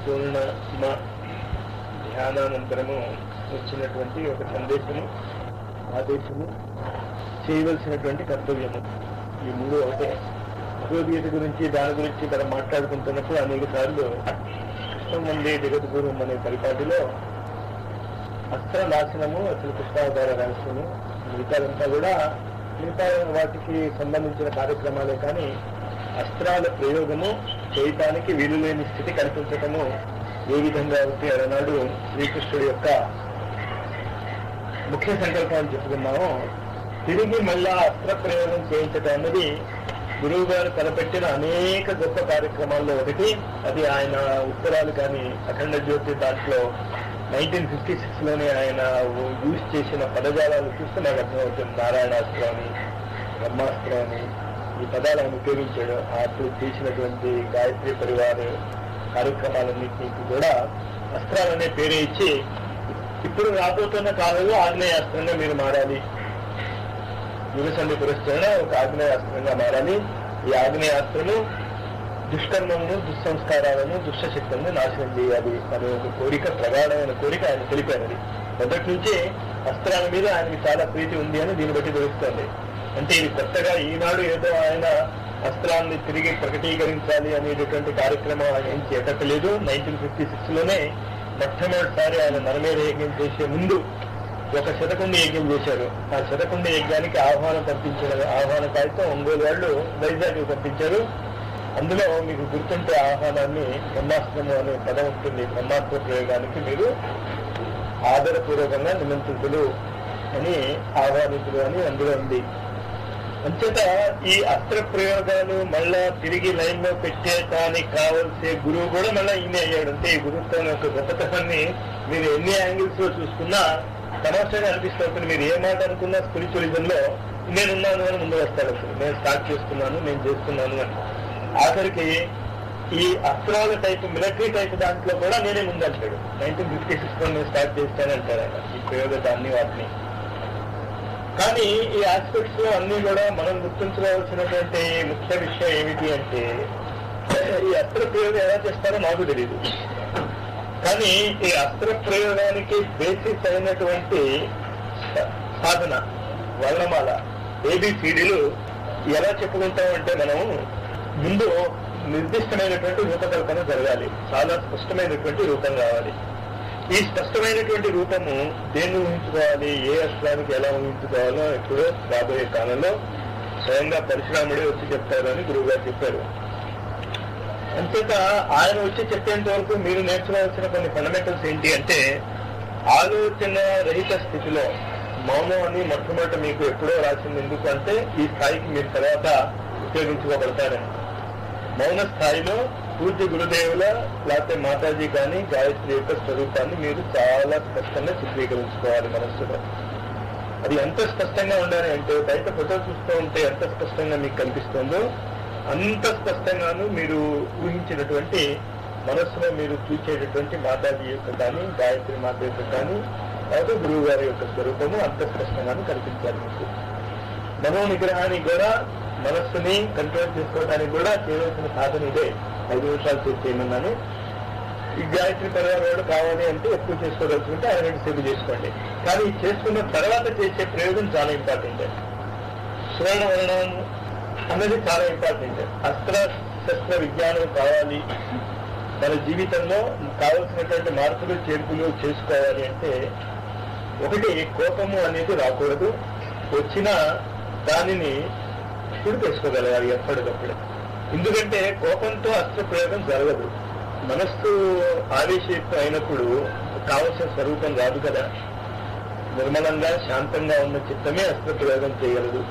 పూర్ణమ ధ్యానానంతరము వచ్చినటువంటి ఒక సందేశము, ఆదేశము, చేయవలసినటువంటి కర్తవ్యము. ఈ మూడు ఒకటే. భగవద్గీత గురించి దాని గురించి మనం మాట్లాడుకుంటున్నప్పుడు అనేక సార్లు కృష్ణం వందే జగద్గురుం అనే పరిపాటిలో అస్త్ర నాశనము, అసలు కృష్ణావతార రహస్యము, మిగతాదంతా కూడా మిగతా వాటికి సంబంధించిన కార్యక్రమాలే. కానీ అస్త్రాల ప్రయోగము చేయటానికి వీలులేని స్థితి కల్పించటము ఏ విధంగా ఉంటే అలనాడు శ్రీకృష్ణుడి యొక్క ముఖ్య సంకల్పాన్ని చెప్పుకున్నామో, తిరిగి మళ్ళా అస్త్ర ప్రయోగం చేయించటం అన్నది గురువు గారు తలపెట్టిన అనేక గొప్ప కార్యక్రమాల్లో ఒకటి. అది ఆయన ఉత్తరాలు కానీ అఖండ జ్యోతి దాంట్లో 1956లోనే ఆయన యూజ్ చేసిన పదజాలాలు చూస్తే నాకు అర్థమవుతుంది. నారాయణాస్త్రం అని, బ్రహ్మాస్త్రం అని ఈ పదాలు ఆయన ఉపయోగించాడు. అప్పుడు చేసినటువంటి గాయత్రి పరివార కార్యక్రమాలన్నింటికి కూడా అస్త్రాలనే పేరే ఇచ్చి, ఇప్పుడు రాబోతున్న కాలంలో ఆగ్నేయాస్త్రంగా మీరు మారాలి, యుగసంధి పురస్కరణ ఒక ఆగ్నేయాస్త్రంగా మారాలి. ఈ ఆగ్నేయాస్త్రము దుష్కర్మలను, దుస్సంస్కారాలను, దుష్టశక్తులను నాశనం చేయాలి అనే ఒక కోరిక, ప్రగాఢమైన కోరిక ఆయన తెలిపారు. మొదటి నుంచి అస్త్రాల మీద ఆయనకి చాలా ప్రీతి ఉంది అని దీన్ని బట్టి తెలుస్తోంది. అంటే ఇది కొత్తగా ఈనాడు ఏదో ఆయన అస్త్రాన్ని తిరిగి ప్రకటీకరించాలి అనేటటువంటి కార్యక్రమం ఆయన ఏం చేపట్టలేదు. 1956లోనే మొట్టమొదటిసారి ఆయన నరమేధ యజ్ఞం చేసే ముందు ఒక శతకుండి యజ్ఞం చేశారు. ఆ శతకుండి యజ్ఞానికి ఆహ్వానం కాగితం ఒంగోలు వాళ్ళు వైజాగ్ పంపించారు. అందులో మీకు గుర్తుంటే ఆహ్వానాన్ని బ్రహ్మాస్త్రము అనే పదం ఉంటుంది. బ్రహ్మాస్త్ర ప్రయోగానికి మీరు ఆదరపూర్వకంగా నిమంత్రితులు అని, ఆహ్వానితులు అని అందులో ఉంది. అంచేత ఈ అస్త్ర ప్రయోగాలు మళ్ళా తిరిగి లైన్ లో పెట్టేటానికి కావలసే గురువు కూడా మళ్ళీ ఈయన అయ్యాడు. అంటే ఈ గురుత్వం యొక్క గొప్పతనాన్ని మీరు ఎన్ని యాంగిల్స్ లో చూసుకున్నా తమాషాగా అనిపిస్తుంది. మీరు ఏ మాట అనుకున్నా స్పిరిచువలిజంలో నేనున్నాను అని ముందు వస్తాడు. అసలు నేను స్టార్ట్ చేస్తున్నాను, నేను చేస్తున్నాను అని. ఆఖరికి ఈ అస్త్రాల టైప్, మిలిటరీ టైప్ దాంట్లో కూడా నేనే ముందంటాడు. 1956లో నేను స్టార్ట్ చేస్తానంటాడు ఆయన ఈ ప్రయోగాన్ని, వాటిని. కానీ ఈ ఆస్పెక్ట్స్ లో అన్ని కూడా మనం గుర్తించవలసినటువంటి ముఖ్య విషయం ఏమిటి అంటే, ఈ అస్త్ర ప్రయోగం ఎలా చేస్తారో నాకు తెలియదు. కానీ ఈ అస్త్ర ప్రయోగానికి బేసిస్ అయినటువంటి సాధన, వర్ణమాల, ఏబిసిడీలు ఎలా చెప్పుకుంటామంటే, మనం ముందు నిర్దిష్టమైనటువంటి రూపకల్పన జరగాలి. చాలా స్పష్టమైనటువంటి రూపం రావాలి. ఈ స్పష్టమైనటువంటి రూపము దేన్ని ఊహించుకోవాలి, ఏ అస్త్రానికి ఎలా ఊహించుకోవాలో ఎప్పుడో రాబోయే కాలంలో స్వయంగా పరశురాముడే వచ్చి చెప్తారు అని గురువు గారు చెప్పారు. అంచేత ఆయన వచ్చి చెప్పేంత వరకు మీరు నేర్చుకోవాల్సిన కొన్ని ఫండమెంటల్స్ ఏంటి అంటే, ఆలోచన రహిత స్థితిలో మౌనం అని మొట్టమొదట మీకు ఎప్పుడో రాసింది. ఎందుకు అంటే ఈ స్థాయికి మీరు తర్వాత ఉపయోగించుకోబడతారని. మౌన స్థాయిలో పూజ్య గురుదేవుల లేకపోతే మాతాజీ కానీ గాయత్రి యొక్క స్వరూపాన్ని మీరు చాలా స్పష్టంగా చిత్రీకరించుకోవాలి మనస్సులో. అది ఎంత స్పష్టంగా ఉండాలి అంటే, బయట ఫోటో చూస్తూ ఉంటే ఎంత స్పష్టంగా మీకు కనిపిస్తుందో అంత స్పష్టంగాను మీరు ఊహించినటువంటి మనస్సులో మీరు చూసేటటువంటి మాతాజీ యొక్క కానీ, గాయత్రి మాత యొక్క కానీ, లేదా గురువు గారి యొక్క స్వరూపము అంత స్పష్టంగాను కనిపించాలి మీకు. మనో నిగ్రహానికి కూడా, మనస్సుని కంట్రోల్ చేసుకోవడానికి కూడా చేయవలసిన సాధన ఇదే. 5 నిమిషాలు చేయమన్నాను. ఈ గాయత్రి పరివారం కావాలి అంటే ఎక్కువ చేసుకోదలుచుకుంటే 5 గంటల సేపు చేసుకోండి. కానీ చేసుకున్న తర్వాత చేసే ప్రయోగం చాలా ఇంపార్టెంట్. శ్రవణ వర్ణం అన్నది చాలా ఇంపార్టెంట్. అస్త్ర శస్త్ర విజ్ఞానం కావాలి. మన జీవితంలో కావలసినటువంటి మార్పులు చేర్పులు చేసుకోవాలి అంటే, ఒకటి కోపము అనేది రాకూడదు. వచ్చిన దానిని తుడిపేసుకోగలగాలి ఎప్పటికప్పుడు. ఎందుకంటే కోపంతో అస్త్ర ప్రయోగం జరగదు. మనస్సు ఆవేశయుక్తం అయినప్పుడు కావలసిన స్వరూపం రాదు కదా. నిర్మలంగా శాంతంగా ఉన్న చిత్తమే అస్త్ర ప్రయోగం చేయగలదు.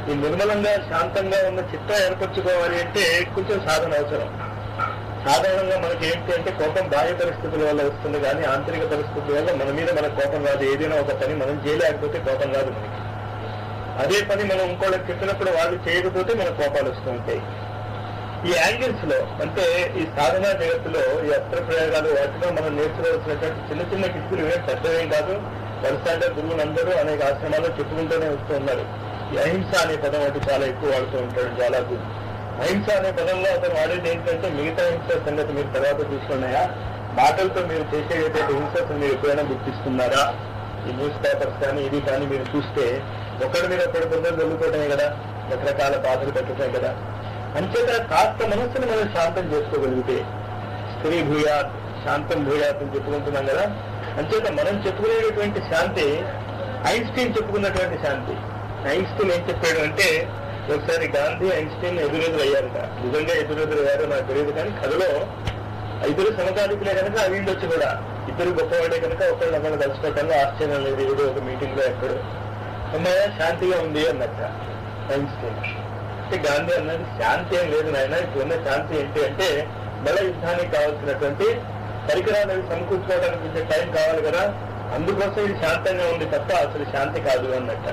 ఈ నిర్మలంగా శాంతంగా ఉన్న చిత్తం ఏర్పరచుకోవాలి అంటే కొంచెం సాధన అవసరం. సాధారణంగా మనకి ఏంటి అంటే, కోపం బాహ్య పరిస్థితుల వల్ల వస్తుంది, కానీ ఆంతరిక పరిస్థితుల వల్ల మన మీద మనకు కోపం రాదు. ఏదైనా ఒక పని మనం చేయలేకపోతే కోపం రాదు మనకి. అదే పని మనం ఇంకోళ్ళకి చెప్పినప్పుడు వాళ్ళు చేయకపోతే మనకు కోపాలు వస్తూ ఉంటాయి. ఈ యాంగిల్స్ లో అంటే ఈ సాధనా జగత్తులో ఈ అస్త్ర ప్రయోగాలు వాటిలో మనం నేర్చుకోవాల్సినటువంటి చిన్న చిన్న కిక్కులు ఏం పెద్దవేం కాదు. వరుసగా గురువులందరూ అనేక ఆశ్రమాల్లో చెప్పుకుంటూనే వస్తూ ఉన్నారు. ఈ అహింస అనే పదం ఒకటి చాలా ఎక్కువ వాడుతూ ఉంటాడు జ్వాలాకు. అహింస అనే పదంలో అతను వాడేది ఏంటంటే మిగతా హింస సంగతి మీరు తర్వాత చూసుకున్నాయా, మాటలతో మీరు చేసేటటువంటి హింసను మీరు ఎప్పుడైనా గుర్తిస్తున్నారా? ఈ న్యూస్ పేపర్స్ కానీ ఇది కానీ మీరు చూస్తే ఒకరి మీద ఒకటి కొందరు జరుగుకోవటమే కదా, రకరకాల బాధలు పెట్టడమే కదా. అంచేత కాస్త మనస్సును మనం శాంతం చేసుకోగలిగితే, స్త్రీ భూయాత్ శాంతం భూయాత్ అని చెప్పుకుంటున్నాం కదా. అంచేత మనం చెప్పుకునేటువంటి శాంతి ఐన్స్టీన్ చెప్పుకున్నటువంటి శాంతి. ఐన్స్టీన్ ఏం చెప్పాడు అంటే, ఒకసారి గాంధీ ఐన్స్టీన్ ఎదురెదురు అయ్యారట. నిజంగా ఎదురెదురు అయ్యారో నాకు తెలియదు, కానీ కథలో ఇద్దరు సమకాలికులే కనుక వీళ్ళొచ్చి కూడా ఇద్దరు గొప్పవాడే కనుక ఒకళ్ళు ఒకళ్ళు కలుసుకోవటంలో ఆశ్చర్యం లేదు. ఏదో ఒక మీటింగ్ లో ఎక్కడో అమ్మాయ శాంతిగా ఉంది అన్నట్ట ఐన్స్టీన్. అంటే గాంధీ అన్నది శాంతి ఏం లేదు నాయన, ఇప్పుడున్న శాంతి ఏంటి అంటే మళ్ళీ యుద్ధానికి కావాల్సినటువంటి పరికరాలు అవి సమకూర్చుకోవడానికి కొంచెం టైం కావాలి కదా, అందుకోసం ఇది శాంతంగా ఉంది తప్ప అసలు శాంతి కాదు అన్నట్ట.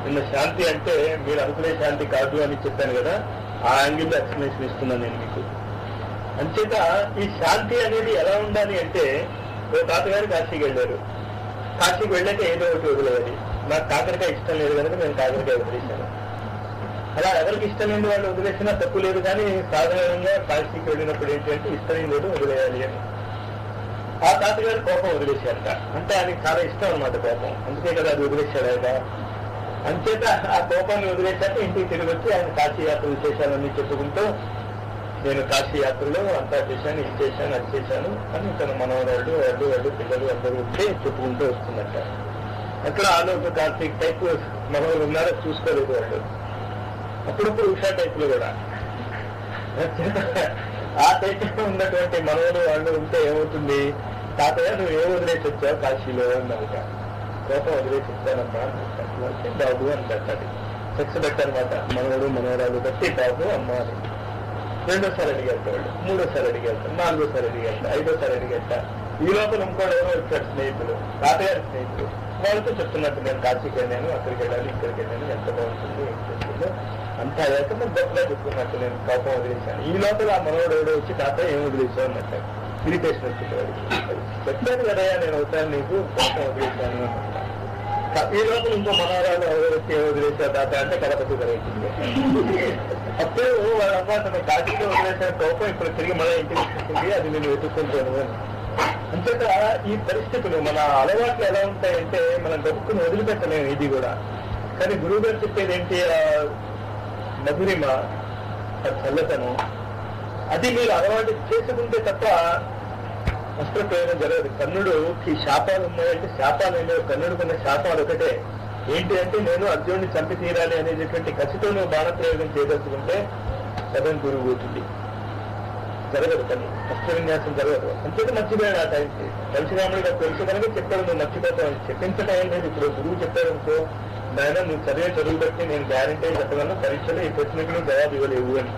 నిన్న శాంతి అంటే మీరు అనుకునే శాంతి కాదు అని చెప్పాను కదా, ఆ యాంగిల్లో ఎక్స్ప్లెనేషన్ ఇస్తున్నాను నేను మీకు. అంచేత ఈ శాంతి అనేది ఎలా ఉండాలి అంటే, ఓ తాతగారు కాశీకి వెళ్ళారు. కాశీకి వెళ్ళాక ఏదో ఒకటి వదిలేయాలి. నాకు కాకరకాయ ఇష్టం లేదు కనుక నేను కాకరకాయ వదిలేశాను. అలా ఎవరికి ఇష్టం లేని వాళ్ళు వదిలేసినా తప్పు లేదు, కానీ సాధారణంగా కాశీకి వెళ్ళినప్పుడు ఏంటంటే ఇష్టం లేదు వదిలేయాలి అని. ఆ తాతగారు కోపం వదిలేశారట. అంటే ఆయనకి చాలా ఇష్టం అన్నమాట కోపం, అందుకే కదా అది వదిలేశాడు ఆయన. అంచేత ఆ కోపాన్ని వదిలేశాక ఇంటికి తిరిగి వచ్చి ఆయన కాశీ యాత్ర విశేషాలన్నీ చెప్పుకుంటూ, నేను కాశీ యాత్రలో అంతా చేశాను, ఇది చేశాను, అది చేశాను అని తన మనవరాళ్ళు వాళ్ళు పిల్లలు అందరూ వచ్చి చెప్పుకుంటూ వస్తున్నట్ట. అక్కడ ఆలోక కార్తీక్ టైప్ మనవలు ఉన్నారో చూసుకోలేదు వాళ్ళు. అప్పుడప్పుడు ఉషా టైపులు కూడా. ఆ టైప్ ఉన్నటువంటి మనవలు వాళ్ళు ఉంటే ఏమవుతుంది, తాతయ్య నువ్వు ఏం వదిలేసి వచ్చావు కాశీలో అన్నమాట. కోపం వదిలేసి వచ్చానమ్మా అంటే బాబు అని పెట్టాలి. సెక్స్ పెట్టారనమాట, మనవడు మనవరాలు బట్టి బాబు అమ్మ అని. రెండోసారి అడిగేస్తాడు, మూడోసారి అడిగేస్తాడు, నాలుగోసారి అడిగేస్తా, ఐదోసారి అడిగేస్తా. ఈ లోపల ఇంకోటి ఎవరో వచ్చాడు స్నేహితులు, తాతగారి స్నేహితులు, వాళ్ళతో చెప్తున్నట్టు నేను కాశీకి వెళ్ళాను, అక్కడికి వెళ్ళాలి, ఇక్కడికి వెళ్ళాను, ఎంత బాగుంటుంది ఏం చేస్తుందో అంతా అయ్యాక నేను గొప్పగా చెప్తున్నట్టు నేను కోపం వదిలేశాను. ఈ లోపల ఆ మనోడు ఎవడో వచ్చి తాత ఏం వదిలేసావు అన్నట్టు ఇరిటేషన్ వచ్చేవాడు. చెప్పాను కదయా నేను అవుతాను నీకు, కోపం వదిలేశాను అన్నమాట. ఈ లోపల ఇంకో మనవరాలు ఎవరో వచ్చి ఏం వదిలేసా తాత అంటే కలపతి కలుగుతుంది. అప్పుడు వాళ్ళ అమ్మ తన కాశీలో వదిలేసిన కోపం ఇప్పుడు తిరిగి మళ్ళీ ఇంటికి తీసుకుంది, అది నేను వెతుక్కుంటాను అని. అంచేత ఈ పరిస్థితులు మన అలవాట్లు ఎలా ఉంటాయంటే మనం గొప్పను వదిలిపెట్టలేము ఇది కూడా. కానీ గురువు గారు చెప్పేది ఏంటి, మధురిమ, చల్లతనం, అది మీరు అలవాటు చేసుకుంటే తప్ప వస్త్ర ప్రయోగం జరగదు. కర్ణుడుకి శాపాలు ఉన్నాయంటే శాపాలు ఏమో, కర్ణుడికున్న శాపాలు ఒకటే ఏంటి అంటే, నేను అర్జునుడిని చంపి తీరాలి అనేటటువంటి కసితో నువ్వు బాణప్రయోగం చేయదలుచుకుంటే సదం గురువు పోతుంది, జరగదు. కానీ వస్త్ర విన్యాసం జరగదు. అంతేత మర్చిపోయాడు ఆ టైంకి. పరశురాముడిగా తెలుసు కనుక చెప్పాడు నువ్వు మర్చిపోతావు అని. చెప్పించడం ఏం లేదు. ఇప్పుడు గురువు చెప్పాడు అనుకో, నాయన నువ్వు చదివే చదువు బట్టి నేను గ్యారంటీ చెప్పగలను, పరీక్షలో ఈ ప్రశ్నకి నువ్వు జవాబు ఇవ్వలేవు అని.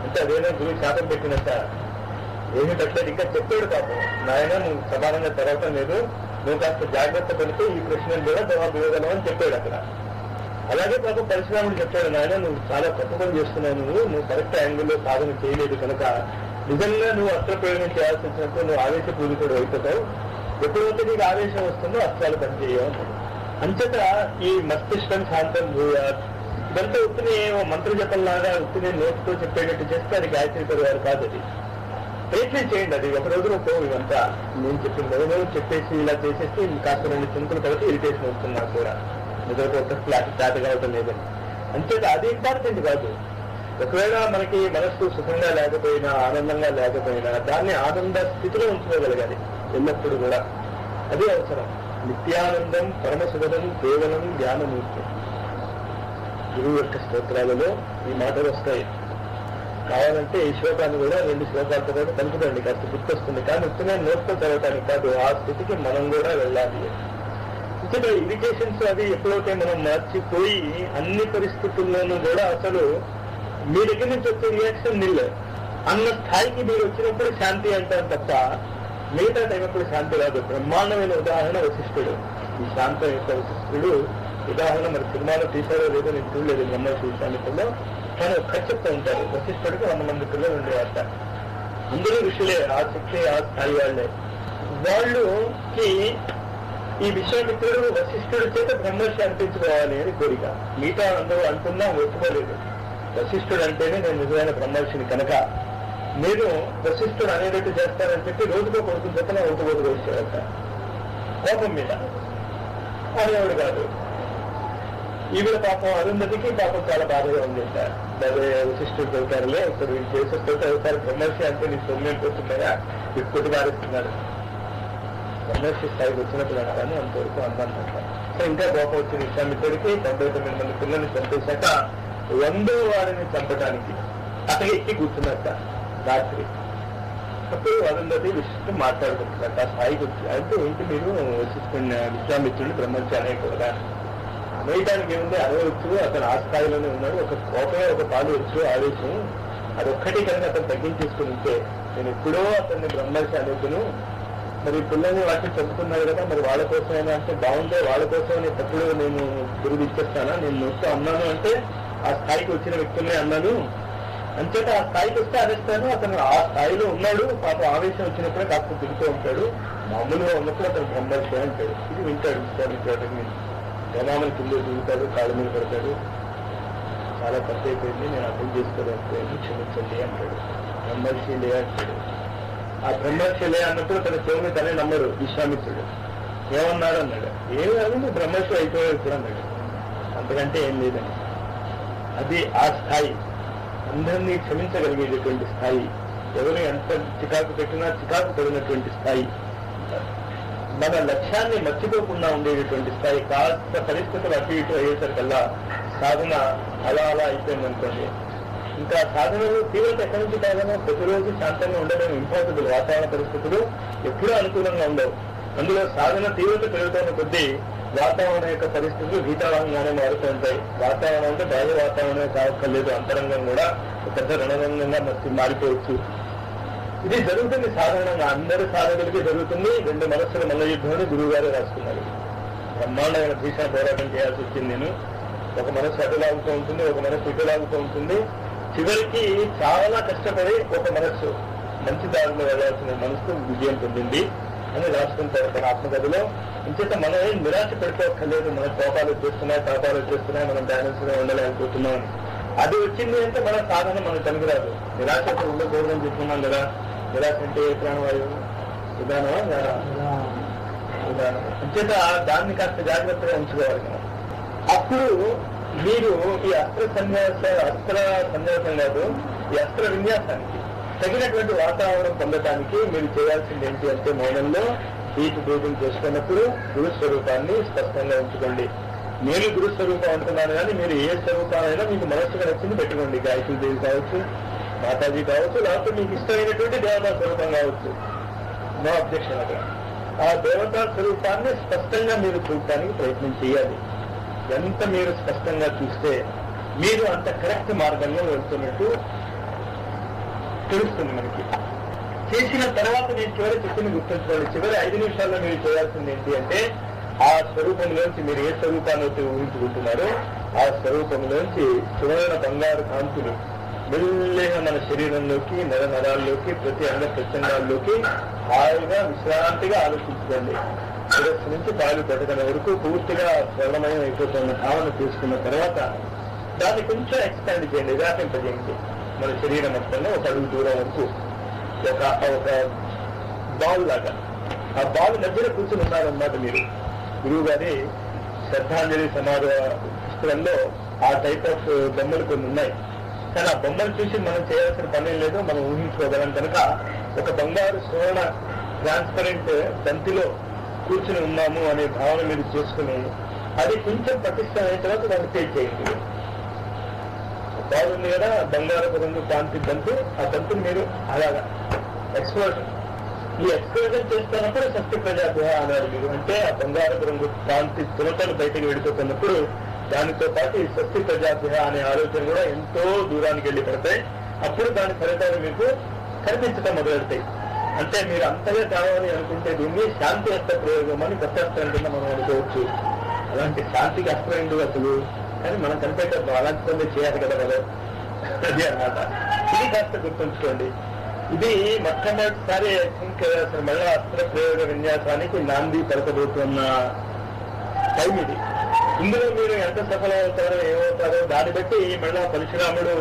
అంటే అదేనా గురువు శాపం పెట్టినట్ట? ఏమి పెట్టలేదు, ఇంకా చెప్పాడు పాపం, నాయన నువ్వు సమానంగా చదవటం లేదు, నువ్వు కాస్త జాగ్రత్త పడితే ఈ ప్రశ్నలు కూడా జవాబు ఇవ్వగలవు అని చెప్పాడు అక్కడ. అలాగే పాపం పరశురాముడు చెప్పాడు, నాయన నువ్వు చాలా తప్పు పని చేస్తున్నావు, నువ్వు కరెక్ట్ యాంగిల్లో సాధన చేయలేదు కనుక నిజంగా నువ్వు అస్త్ర ప్రయోగం చేయాల్సి వచ్చినప్పుడు నువ్వు ఆవేశపూరితుడు అయిపోతావు, ఎప్పుడైతే నీకు ఆవేశం వస్తుందో అస్త్రాలు పనిచేయవు. అంచేత ఈ మస్తిష్కం శాంతం భూయాత్ ఇదంతా ఉత్తిని మంత్ర జపంలాగా ఉత్తిని నోటితో చెప్పేటట్టు చేస్తే అది గాయత్రి పరివారు కాదు. అది ప్రయత్నం చేయండి, అది ఒక రోజులో పోవు. ఇవంతా నేను చెప్పింది ఎవరో చెప్పేసి ఇలా చేసేసి కాస్త రెండు చింతలు కాబట్టి ఇరిటేషన్ వస్తుంది నాకు కూడా, నిజంగా ఒక ఫ్లాట్ కావటం లేదని. అంచేత అది ఇంపార్టెంట్ కాదు. ఒకవేళ మనకి మనస్సు సుఖంగా లేకపోయినా ఆనందంగా లేకపోయినా దాన్ని ఆనంద స్థితిలో ఉంచుకోగలగాలి ఎల్లప్పుడూ కూడా, అదే అవసరం. నిత్యానందం పరమసుగదం కేవలం జ్ఞానమూర్తి. గురువు యొక్క స్తోత్రాలలో ఈ మాటలు వస్తాయి. కావాలంటే ఈ శ్లోకాన్ని కూడా 2 శ్లోకాలతో కూడా కలుపుతండి, కాస్త గుర్తొస్తుంది. కానీ ఉత్తనే నోట్తో చదవటానికి కాదు, ఆ స్థితికి మనం కూడా వెళ్ళాలి. ఇక్కడ ఇరిటేషన్స్ అవి ఎప్పుడైతే మనం మర్చిపోయి అన్ని పరిస్థితుల్లోనూ కూడా అసలు మీ దగ్గర నుంచి వచ్చే రియాక్షన్ నిల్ అన్న స్థాయికి మీరు వచ్చినప్పుడు శాంతి అంటారు తప్ప మిగతా టైం అప్పుడు శాంతి రాదు. బ్రహ్మాండమైన ఉదాహరణ వశిష్ఠుడు. ఈ శాంతం యొక్క వశిష్ఠుడు ఉదాహరణ మరి సినిమాలో తీశారో లేదో నేను చూడలేదు, బ్రహ్మర్షి విశ్వామిత్రుల్లో. కానీ ఒక్కటి చెప్తూ ఉంటారు, వశిష్ఠుడికి 100 మంది పిల్లలు ఉండేవాట. అందరూ ఋషులే, ఆ శక్తి ఆ స్థాయి వాళ్లే. వాళ్ళకి ఈ విశ్వామిత్రుడు వశిష్ఠుడి చేత బ్రహ్మర్షి అనిపించుకోవాలి అని కోరిక. మిగతా అందరూ అంటున్నా ఒప్పుకోలేదు. వశిష్ఠుడు అంటేనే నేను నిజమైన బ్రహ్మర్షిని కనుక నేను వశిష్ఠుడు అనేటట్టు చేస్తానని చెప్పి రోజుకో కొడుకుని చెప్పిన ఒకటి రోజు కోపం మీద అనేవాడు కాదు. ఈవిడ పాపం అరుంధతికి పాపం చాలా బాధగా ఉంది సార్. అదే వశిష్ఠుడు చదువుతారులే ఇప్పుడు వీళ్ళు చేసేస్తే చదువుతారు బ్రహ్మర్షి అంటే నీ సొమ్మెంట్ వస్తున్నాయా వీడు కొట్టి పారేస్తున్నాడు. బ్రహ్మర్షి స్థాయికి వచ్చినప్పుడు అంటాను అంతవరకు అన్నాను. సో ఇంకా కోపం వచ్చిన విశ్వామిత్రుడికి 99 మంది పిల్లల్ని చంపేశాక 100వ వాడిని చంపడానికి అతను ఎక్కి కూర్చున్నట్ట రాత్రి. అప్పుడు అరుంధతి విశిష్టు మాట్లాడుకుంటున్నట్టు ఆ స్థాయికి వచ్చి అంటే ఏంటి మీరు విశ్వామిత్రుడిని బ్రహ్మర్షి అనేకూడదా అనేయడానికి ఏముంది అనేవచ్చు. అతను ఆ స్థాయిలోనే ఉన్నాడు. ఒక కోపమే ఒక పాలు వచ్చు ఆవేశం అదొక్కటి కనుక అతను తగ్గించేసుకుని ఉంటే నేను ఎప్పుడో అతన్ని బ్రహ్మర్షి అనేకును. మరి పిల్లల్ని వాటిని చదువుతున్నాడు కదా మరి వాళ్ళ కోసమైనా అంటే బాగుంటే వాళ్ళ కోసం నేను తప్పుడు నేను గురువు ఇచ్చేస్తానా నేను నొస్తూ అన్నాను అంటే ఆ స్థాయికి వచ్చిన వ్యక్తుల్ని అన్నాను అంచేత ఆ స్థాయికి వస్తే అరేస్తాను. అతను ఆ స్థాయిలో ఉన్నాడు. పాప ఆవేశం వచ్చినప్పుడే కాస్త తిరుగుతూ ఉంటాడు. మామూలుగా ఉన్నప్పుడు అతను బ్రహ్మర్షి అంటాడు. ఇది వింటాడు విశ్వామిత్రుడిని. జనామని కింద దిగుతాడు, కాళ్ళ మీద పడతాడు. చాలా తప్పు అయిపోయింది నేను అర్థం చేసుకోలేకపోయింది క్షమించండి అంటాడు. బ్రహ్మర్షి లే అంటాడు. ఆ బ్రహ్మర్షి లే అన్నప్పుడు తన చెవుని తనే నమ్మడు విశ్వామిత్రుడు. ఏమన్నాడు అన్నాడు. ఏమి కాదు నువ్వు బ్రహ్మర్షి అయిపోయాడు కూడా అన్నాడు. అంతకంటే ఏం లేదని. అది ఆ స్థాయి అందరినీ క్షమించగలిగేటటువంటి స్థాయి. ఎవరు ఎంత చికాకు పెట్టినా చికాకు పడినటువంటి స్థాయి. మన లక్ష్యాన్ని మర్చిపోకుండా ఉండేటటువంటి స్థాయి. కాస్త పరిస్థితులు అటు ఇటు అయ్యేసరికల్లా సాధన అలా అలా అయిపోయింది అనుకోండి. ఇంకా సాధనలు తీవ్రత ఎక్కడి నుంచి కాదనో ప్రతిరోజు శాంతంగా ఉండడం ఇంపాసిబుల్. వాతావరణ పరిస్థితులు ఎప్పుడూ అనుకూలంగా ఉండవు. అందులో సాధన తీవ్రత పెరుగుతున్న కొద్దీ వాతావరణం యొక్క పరిస్థితులు భీతాళంగానే మారుతూ ఉంటాయి. వాతావరణం అంటే బాహ్య వాతావరణమే కావక్కర్లేదు, అంతరంగం కూడా పెద్ద రణరంగంగా మారిపోవచ్చు. ఇది జరుగుతుంది సాధారణంగా అందరి సాధకులకి జరుగుతుంది. 2 మనస్సుల మల్ల యుద్ధాన్ని గురువు గారు రాసుకున్నారు. బ్రహ్మాండమైన భీషణ పోరాటం చేయాల్సి వచ్చింది. నేను ఒక మనస్సు అటులాగుతూ ఉంటుంది, ఒక మనస్సు ఇటులాగుతూ ఉంటుంది. చివరికి చాలా కష్టపడి ఒక మనస్సు మంచి దారిలో వెళ్ళాల్సిన మనస్సు విజయం పొందింది అని రాసుకుంటారు తన ఆత్మకథలో. ఇంచేత మనం ఏం నిరాశ పెట్టుకోక్కర్లేదు. మన కోపాలు వచ్చేస్తున్నాయి, పాపాలు వచ్చేస్తున్నాయి, మనం బ్యాలెన్స్ గా ఉండలేకపోతున్నాం. అది వచ్చింది అంటే మన సాధన మనకు పనికిరాదు. నిరాశ ఉండకూడదని చెప్తున్నాం కదా. నిరాశ అంటే ఏ ప్రాణవాయువు విధానమా విధానం. అంచేత దాన్ని కాస్త జాగ్రత్తగా ఉంచుకోవాలి మనం. అప్పుడు మీరు ఈ అస్త్ర సన్యాసం కాదు, ఈ అస్త్ర విన్యాసానికి తగినటువంటి వాతావరణం పొందడానికి మీరు చేయాల్సింది ఏంటి అంటే మౌనంలో డీప్ బ్రీతింగ్ చేసుకున్నప్పుడు గురుస్వరూపాన్ని స్పష్టంగా ఉంచుకోండి. నేను గురుస్వరూపం అంటున్నాను కానీ మీరు ఏ స్వరూపాలైనా మీకు మనస్సుగా నచ్చింది పెట్టుకోండి. గాయత్రి దేవి కావచ్చు, మాతాజీ కావచ్చు, లేకపోతే మీకు ఇష్టమైనటువంటి దేవతా స్వరూపం కావచ్చు. No objection. అక్కడ ఆ దేవతా స్వరూపాన్ని స్పష్టంగా మీరు చూడటానికి ప్రయత్నం చేయాలి. ఎంత మీరు స్పష్టంగా చూస్తే మీరు అంత కరెక్ట్ మార్గంలో వెళ్తున్నట్టు తెలుస్తుంది మనకి. చేసిన తర్వాత నేను చివరి చెప్పింది గుర్తుంచుకోండి. చివరి 5 నిమిషాల్లో మీరు చేయాల్సింది ఏంటి అంటే ఆ స్వరూపంలోంచి మీరు ఏ స్వరూపాన్ని ఊహించుకుంటున్నారో ఆ స్వరూపంలోంచి సువర్ణ బంగారు కాంతులు మెల్లగా మన శరీరంలోకి నరాల్లోకి ప్రతి అంగ ప్రత్యంగాల్లోకి హాయిగా విశ్రాంతిగా ఆలోచించండి. శిరస్సు నుంచి కాలు పెట్టడం వరకు పూర్తిగా స్వర్ణమయం అయిపోతున్న భావన తీసుకున్న తర్వాత దాన్ని కొంచెం ఎక్స్పాండ్ చేయండి, వ్యాపింపజేయండి. మన శరీరం మొత్తంలో ఒక అడుగు దూరం వరకు ఒక బాల్ లాగా ఆ బాల్ మధ్యలో కూర్చుని ఉన్నారన్నమాట మీరు. గురువు గారి శ్రద్ధాంజలి సమారోహ పుస్తకంలో ఆ టైప్ ఆఫ్ బొమ్మలు కొన్ని ఉన్నాయి. కానీ ఆ బొమ్మలు చూసి మనం చేయాల్సిన పని లేదు, మనం ఊహించుకోగలం కనుక ఒక బంగారు సువర్ణ ట్రాన్స్పరెంట్ బంతిలో కూర్చుని ఉన్నాము అనే భావన మీరు చేసుకుని అది కొంచెం పటిష్టమైన తర్వాత దాన్ని పే చేయండి. బాగుంది కదా బంగారపు రంగు కాంతి బంతి, ఆ బంతిని మీరు అలాగా ఎక్స్ప్లోజన్ ఈ ఎక్స్ప్లోజన్ చేస్తున్నప్పుడు శక్తి ప్రజాభ్య అన్నారు మీరు. అంటే ఆ బంగారపు రంగు కాంతి తులతలు బయటకు వెళ్ళిపోతున్నప్పుడు దానితో పాటు ఈ శక్తి ప్రజాభ్య అనే ఆలోచన కూడా ఎంతో దూరానికి వెళ్ళి పడతాయి. అప్పుడు దాని ఫలితాలు మీకు కనిపించడం మొదలెడతాయి. అంటే మీరు అంతగా కావాలి అనుకుంటే దీన్ని శాంతి అస్త్ర ప్రయోగం అని కొత్త అస్త్రం కింద మనం అనుకోవచ్చు. అలాంటి శాంతికి అస్త్రం ఎందుకు అసలు, కానీ మనం కనిపెట్టద్దు, అలాంటి పనులు చేయాలి కదా కదా అది అన్నమాట. ఇది కాస్త గుర్తుంచుకోండి. ఇది మొట్టమొదటిసారి ఐ థింక్ మళ్ళా అస్త్ర ప్రయోగ విన్యాసానికి నాంది పలకబోతున్న టైం ఇది. ఇందులో మీరు ఎంత సఫలమవుతారో ఏమవుతారో దాన్ని బట్టి మళ్ళా పరశురాముడు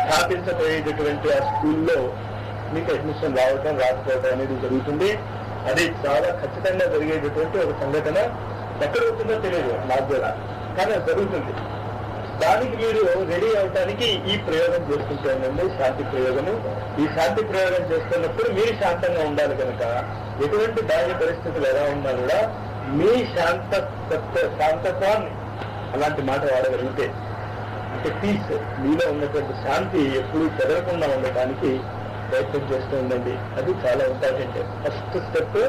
స్థాపించబోయేటటువంటి ఆ స్కూల్లో మీకు అడ్మిషన్ రావటం రాకపోవటం అనేది జరుగుతుంది. అది చాలా ఖచ్చితంగా జరిగేటటువంటి ఒక సంఘటన. ఎక్కడ అవుతుందో తెలియదు నాకు కూడా, కానీ అది జరుగుతుంది. దానికి మీరు రెడీ అవటానికి ఈ ప్రయోగం చేసుకుంటానండి, శాంతి ప్రయోగము. ఈ శాంతి ప్రయోగం చేస్తున్నప్పుడు మీరు శాంతంగా ఉండాలి కనుక ఎటువంటి బాహ్య పరిస్థితులు ఎలా ఉన్నా కూడా మీ శాంతత్వాన్ని అలాంటి మాట వాడగలిగితే, అంటే పీస్, మీలో ఉన్నటువంటి శాంతి ఎప్పుడూ చెదరకుండా ఉండటానికి ప్రయత్నం చేస్తూ ఉండండి. అది చాలా ఇంపార్టెంట్. ఫస్ట్ స్టెప్,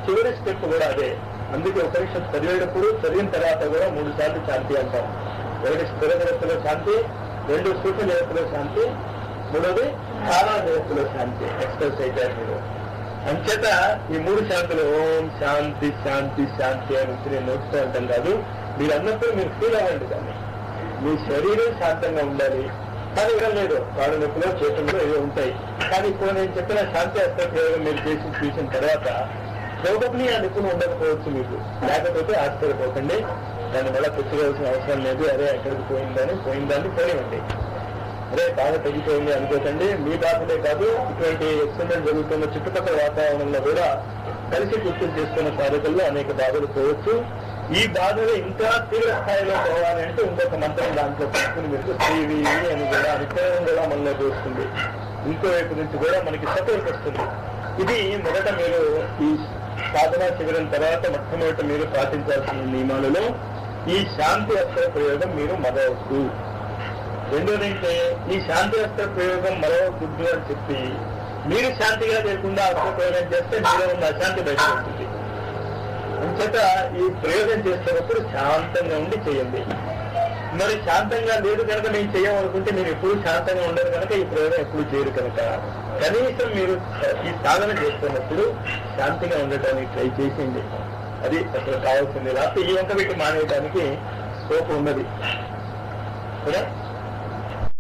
చివరి స్టెప్ కూడా అదే. అందుకే ఉపనిషత్తు చదివేటప్పుడు చదివిన తర్వాత కూడా 3 సార్లు శాంతి అంటాం. 1 స్థిర జగత్తులో శాంతి, 2 సూక్ష్మ జగత్తులో శాంతి, 3వది చాలా జగత్తులో శాంతి. ఎక్స్ప్రెస్ అయిపోయారు మీరు. అంచేత ఈ 3 శాంతులు ఓం శాంతి శాంతి శాంతి అని నేను నోటితో అంటాం కాదు. మీరు అన్నప్పుడు మీరు ఫీల్ అవ్వండి దాన్ని. మీ శరీరం శాంతంగా ఉండాలి. కానీ ఇవ్వడం లేదు, కాళ్ళు నొప్పులో చేతుల్లో ఏవో ఉంటాయి. కానీ ఇప్పుడు నేను చెప్పిన శాంతి అస్త్ర ప్రయోగం మీరు చేసి చూసిన తర్వాత ప్రోబబ్లీ ఆ నిపుణులు ఉండకపోవచ్చు మీకు. లేకపోతే ఆశ్చర్యపోకండి, దాన్ని మళ్ళీ తెచ్చుకోవాల్సిన అవసరం లేదు. అదే ఎక్కడికి పోయిందాన్ని పోనివ్వండి. అదే బాధ తగ్గిపోయింది అనుకోకండి. మీ బాధలే కాదు, ఇటువంటి ఎక్స్పెరిమెంట్ జరుగుతున్న చుట్టుపక్కల వాతావరణంలో కూడా కలిసి గుర్తులు చేసుకున్న సాధకుల్లో అనేక బాధలు పోవచ్చు. ఈ బాధలు ఇంకా తీవ్ర స్థాయిలో పోవాలి అంటే ఇంకొక మంత్రం దాంట్లో తీసుకుని మీరు శ్రీవి అని కూడా నిత్యం కూడా మనలో చూస్తుంది. ఇంకో వైపు నుంచి కూడా మనకి సపోర్ట్ వస్తుంది. ఇది మొదట మీరు ఈ సాధనా శిబిరం తర్వాత మొట్టమొదటి మీరు పాటించాల్సిన నియమాలలో ఈ శాంతి అస్త్ర ప్రయోగం మీరు మొదలవుతూ. రెండోదంటే ఈ శాంతి అస్త్ర ప్రయోగం మొదలవుతుంది అని చెప్పి మీరు శాంతిగా లేకుండా అస్త్ర ప్రయోగం చేస్తే మీలో ఉన్న అశాంతి బయటకు వస్తుంది. అంచేత ఈ ప్రయోగం చేస్తున్నప్పుడు శాంతంగా ఉండి చేయండి. మరి శాంతంగా లేదు కనుక మేము చేయమనుకుంటే మీరు ఎప్పుడు శాంతంగా ఉండరు కనుక ఈ ప్రయోగం ఎప్పుడు చేయరు కనుక కనీసం మీరు ఈ సాధన చేస్తున్నప్పుడు శాంతిగా ఉండటానికి ట్రై చేసేయండి. అది అసలు కావాల్సింది. రాత్రి ఈ వంక పెట్టి మానేయడానికి స్కోప్ ఉన్నది కదా.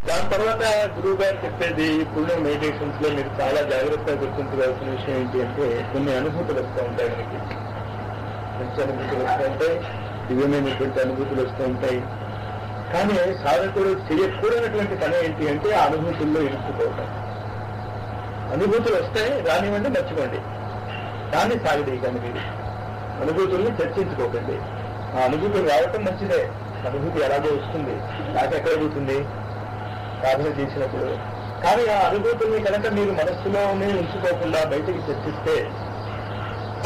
దాని తర్వాత గురువు గారు చెప్పేది ఇప్పుడు మెడిటేషన్స్ లో మీరు చాలా జాగ్రత్తగా గుర్తించవలసిన విషయం ఏంటి అంటే కొన్ని అనుభూతులు వస్తూ ఉంటాయి. మనకి మంచి అనుభూతులు వస్తూ ఉంటాయి, దివ్యమైనటువంటి అనుభూతులు వస్తూ ఉంటాయి. కానీ సాధకుడు చేయకూడనటువంటి పని ఏంటి అంటే ఆ అనుభూతుల్లో ఇరుక్కుపోవటం. అనుభూతులు వస్తాయి, రానివ్వండి, మర్చిపోండి, దాన్ని సాగదీయకండి. మీరు అనుభూతుల్ని చర్చించుకోకండి. ఆ అనుభూతులు రావటం మంచిదే, అనుభూతి ఎలాగో వస్తుంది. నాకు ఎక్కడ పోతుంది సాధన చేసినప్పుడు. కానీ ఆ అనుభూతుల్ని కనుక మీరు మనస్సులోనే ఉంచుకోకుండా బయటికి చర్చిస్తే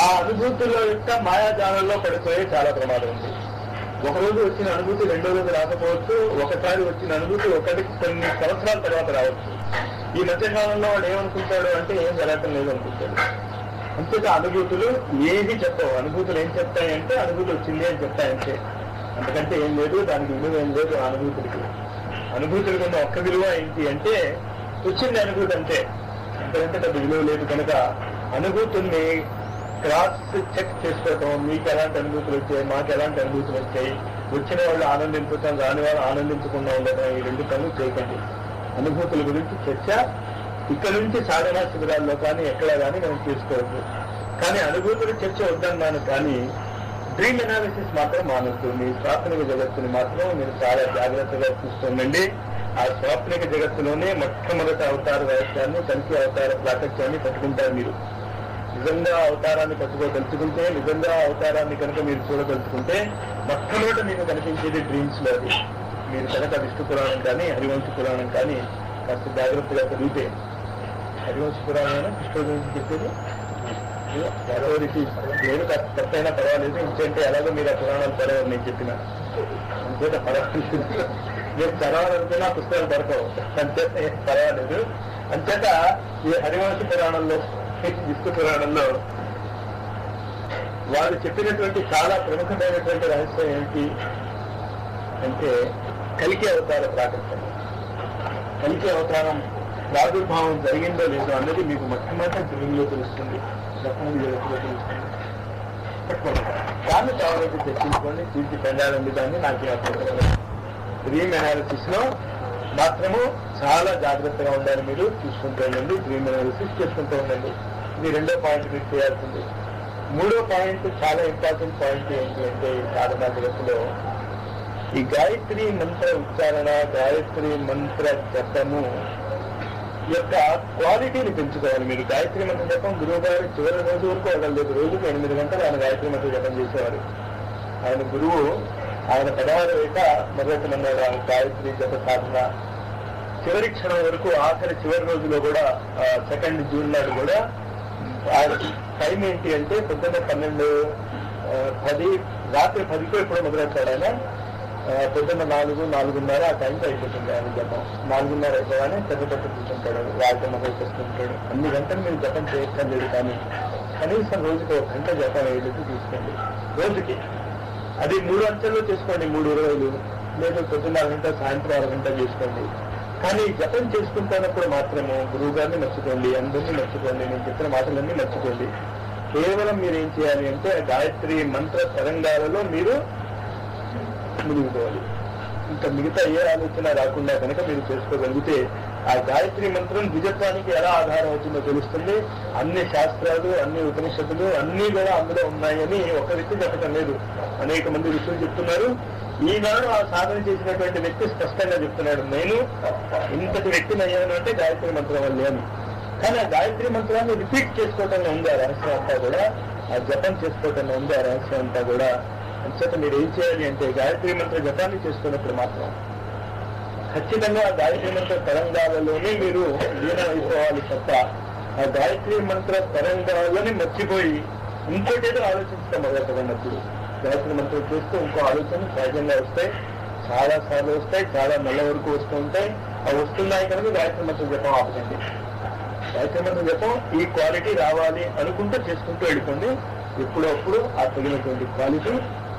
ఆ అనుభూతుల యొక్క మాయాజాలంలో పడిపోయే చాలా ప్రమాదం ఉంది. ఒకరోజు వచ్చిన అనుభూతి రెండో రోజు రాకపోవచ్చు. ఒకసారి వచ్చిన అనుభూతి కొన్ని సంవత్సరాల తర్వాత రావచ్చు. ఈ మధ్యకాలంలో వాడు ఏమనుకుంటాడు అంటే ఏం జరగటం లేదు అనుకుంటాడు. అంతేగా అనుభూతులు ఏది చెప్పవు. అనుభూతులు ఏం చెప్తాయంటే అనుభూతి వచ్చింది అని చెప్తాయంటే, అంతకంటే ఏం లేదు, దానికి విలువ ఏం లేదు. అనుభూతులకి అనుభూతులకు ఉన్న ఒక్క విలువ ఏంటి అంటే వచ్చింది అనుభూతి అంతే, అంతకంటే పెద్ద విలువ లేదు. కనుక అనుభూతుల్ని క్రాస్ చెక్ చేసుకోవటం, మీకు ఎలాంటి అనుభూతులు వచ్చాయి, మాకు ఎలాంటి అనుభూతులు వచ్చాయి, వచ్చిన వాళ్ళు ఆనందించటం, రాని వాళ్ళు ఆనందించకుండా ఉండటం, ఈ 2 పనులు చేయకండి. అనుభూతుల గురించి చర్చ ఇక్కడ నుంచి సాధనా శిబిరాల్లో కానీ ఎక్కడ కానీ మనం తీసుకోవద్దు. కానీ అనుభూతుల చర్చ వద్దన్నాను, కానీ డ్రీమ్ అనాలిసిస్ మాత్రం మానవద్దు. మీ స్వాప్నిక జగత్తుని మాత్రం మీరు చాలా జాగ్రత్తగా చూస్తుండండి. ఆ స్వాప్నిక జగత్తులోనే మొట్టమొదటి అవతార రహస్యాన్ని, కలిసి అవతార ప్రాకట్యాన్ని పట్టుకుంటారు. మీరు నిజంగా అవతారాన్ని పట్టుకోదలుచుకుంటే, నిజంగా అవతారాన్ని కనుక మీరు చూడదలుచుకుంటే మొట్టమొదట మీకు కనిపించేది డ్రీమ్స్ లో. అది మీరు కనుక విష్ణు పురాణం కానీ హరివంశ పురాణం కానీ కాస్త జాగ్రత్తగా చదివితే, హరివంశ పురాణం కృష్ణ గురించి చెప్పేది ఎవరికి నేను కాస్త తప్పైనా పర్వాలేదు, ఎందుకంటే ఎలాగో మీరు ఆ పురాణాలు చదవరు నేను చెప్పిన అంచేత పర్వాలేదు. మీరు చదవాలనుకున్నా పుస్తకాలు దొరకవు, అంచేత పర్వాలేదు. అంచేత ఈ హరివంశ పురాణంలో, విష్ణు పురాణంలో వాళ్ళు చెప్పినటువంటి చాలా ప్రముఖమైనటువంటి రహస్యం ఏంటి అంటే కల్కి అవతార ప్రాకట్యం. కల్కి అవతారం ప్రాదుర్భావం జరిగిందో లేదో అన్నది మీకు మొట్టమొదటి డ్రీమ్లో తెలుస్తుంది, స్వప్నం జగత్తులో తెలుస్తుంది. దాన్ని కావాలంటే చర్చించుకోండి, తీర్చి పెండాలండి. దాన్ని నాకు అర్థం. డ్రీమ్ అనాలిసిస్ లో మాత్రము చాలా జాగ్రత్తగా ఉండాలి. మీరు చూసుకుంటూ ఉండండి, డ్రీమ్ అనాలిసిస్ చేసుకుంటూ ఉండండి. ఇది రెండో పాయింట్ మీరు చేయాల్సింది. మూడో పాయింట్, చాలా ఇంపార్టెంట్ పాయింట్ ఏంటి అంటే ఈ సాధనా జగత్తులో ఈ గాయత్రి మంత్ర ఉచ్చారణ, గాయత్రి మంత్ర జపము యొక్క క్వాలిటీని పెంచుకోవాలి. మీరు గాయత్రి మంత్ర జపం గురువు గారు చివరి రోజు వరకు వదలలేదు. రోజుకు 8 గంటలు ఆయన గాయత్రి మంత్ర జపం చేసేవారు. ఆయన గురువు ఆయన 16 ఏట మొదలెట్టమన్నారు గాయత్రి జప సాధన. చివరి క్షణం వరకు, చివరి రోజులో కూడా 2 జూన్ నాడు కూడా ఆయన టైం ఏంటి అంటే పొద్దున్న 12:10 రాత్రి 10కో ఎప్పుడో మొదలెట్టాడు ఆయన. పొద్దున్న 4-4:30 ఆ టైంకి అయిపోతుంది ఆయన జపం. 4:30 అయిపోగానే పెద్ద కూర్చుంటాడు, రాజు మొదలు చేస్తుంటాడు. అన్ని గంటలు మీరు జపం చేయక్కర్లేదు, కానీ కనీసం రోజుకి 1 గంట జపం అయ్యేది తీసుకోండి రోజుకి. అది 3 అంచెల్లో చేసుకోండి, 3:20 లేదు పొద్దున్న 1 గంట, సాయంత్రం 1 గంట చేసుకోండి. కానీ జపం చేసుకుంటున్నప్పుడు మాత్రము గురువు గారిని మర్చిపోండి, అందరినీ మర్చిపోండి, నేను చెప్పిన మాటలన్నీ మర్చిపోండి. కేవలం మీరు ఏం చేయాలి అంటే గాయత్రి మంత్ర తరంగాలలో మీరు మునిగిపోవాలి. ఇంకా మిగతా ఏ ఆలోచన రాకుండా కనుక మీరు చేసుకోగలిగితే ఆ గాయత్రి మంత్రం ద్విజత్వానికి ఎలా ఆధారం అవుతుందో తెలుస్తుంది. అన్ని శాస్త్రాలు, అన్ని ఉపనిషత్తులు అన్ని కూడా అందులో ఉన్నాయని ఒక వ్యక్తి చెప్పటం లేదు, అనేక మంది ఋషులు చెప్తున్నారు. ఈనాడు ఆ సాధన చేసినటువంటి వ్యక్తి స్పష్టంగా చెప్తున్నాడు, నేను ఇంతటి వ్యక్తిని అయ్యాను అంటే గాయత్రి మంత్రం వల్లే అని. కానీ ఆ గాయత్రి మంత్రాన్ని రిపీట్ చేసుకోవటంలో ఉంది ఆ రహస్యం అంతా కూడా, ఆ జపం చేసుకోవటంలో ఉంది ఆ రహస్యం అంతా కూడా. అంచేత మీరు ఏం చేయాలి అంటే గాయత్రి మంత్ర జపాన్ని చేసుకున్నప్పుడు మాత్రం ఖచ్చితంగా ఆ గాయత్రి మంత్ర తరంగాలలోనే మీరు లీనమైపోవాలి తప్ప ఆ గాయత్రి మంత్ర తరంగాలని మర్చిపోయి ఇంకోటేదో ఆలోచించడం మొదలుపెట్టినప్పుడు గాయత్రి మంత్రం చేస్తూ ఇంకో ఆలోచన సహజంగా వస్తాయి, చాలా సార్లు వస్తాయి, చాలా నెల వరకు వస్తూ ఉంటాయి. అవి వస్తున్నాయి కనుక గాయత్రి మంత్రం జపం ఆపకండి. గాయత్రి మంత్రం జపం ఈ క్వాలిటీ రావాలి అనుకుంటూ చేసుకుంటూ వెళ్ళిపోండి. ఎప్పుడప్పుడు ఆ తగినటువంటి క్వాలిటీ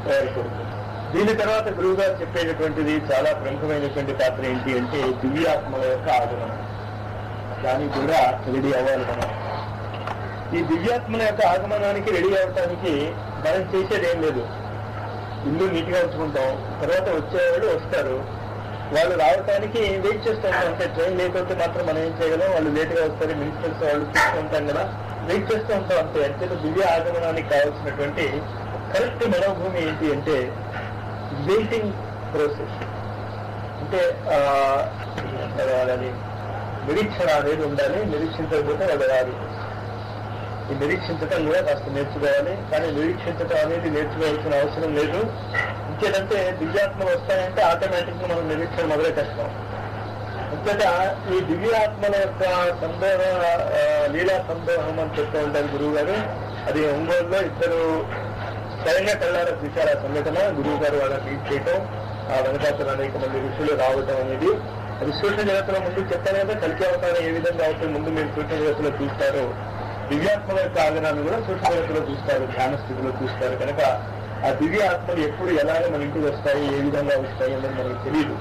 తయారుపడుతుంది. దీని తర్వాత గురువు గారు చెప్పేటటువంటిది చాలా ప్రముఖమైనటువంటి పాత్ర ఏంటి అంటే దివ్యాత్మల యొక్క ఆగమనం. దానికి కూడా రెడీ అవ్వాలి మనం. ఈ దివ్యాత్మల యొక్క ఆగమనానికి రెడీ అవ్వటానికి మనం చేసేది ఏం లేదు. ఇల్లు నీట్గా ఉంచుకుంటాం, తర్వాత వచ్చేవాళ్ళు వస్తారు, వాళ్ళు రావటానికి వెయిట్ చేస్తూ ఉంటాం. అంటే ట్రైన్ లేకపోతే మాత్రం మనం ఏం చేయగలం, వాళ్ళు లేట్గా వస్తారు, మినిస్టర్స్ వాళ్ళు చూస్తూ ఉంటాం కదా, వెయిట్ చేస్తూ ఉంటాం అంతే. అంటే దివ్య ఆగమనానికి కావాల్సినటువంటి కరెక్ట్ మనోభూమి ఏంటి అంటే వెయిటింగ్ ప్రాసెస్. అంటే అది నిరీక్షణ అనేది ఉండాలి. నిరీక్షించకపోతే వాళ్ళు రాదు. ఈ నిరీక్షించటం కూడా కాస్త నేర్చుకోవాలి. కానీ నిరీక్షించటం అనేది నేర్చుకోవాల్సిన అవసరం లేదు. ఇంకేదంటే దివ్యాత్మలు వస్తాయంటే ఆటోమేటిక్గా మనం నిరీక్షణ మొదలెట్టేస్తాం. అంతేత ఈ దివ్యాత్మల యొక్క సందోహ లీలా సందోహం అని చెప్తూ ఉంటారు గురువు గారు. అది ఒంగోలులో ఇద్దరు స్వయంగా కళ్ళారా చూశారు ఆ సంఘటన. గురువు గారు వాళ్ళని లీడ్ చేయటం, ఆ వెనకాతలు అనేక మంది ఋషులు రావటం అనేది అది సూక్ష్మ జగత్తులో ముందు చెప్పారు కదా. కలికి అవతారం ఏ విధంగా అవుతుంది ముందు మీరు సూక్ష్మ జగత్తులో చూస్తారు, దివ్యాత్మల యొక్క ఆగనాన్ని కూడా సూక్ష్మ జగత్తులో చూస్తారు, ధ్యాన స్థితిలో చూస్తారు. కనుక ఆ దివ్య ఆత్మలు ఎప్పుడు ఎలాగ మన ఇంటికి వస్తాయి, ఏ విధంగా వస్తాయి అనేది మనకు తెలియదు.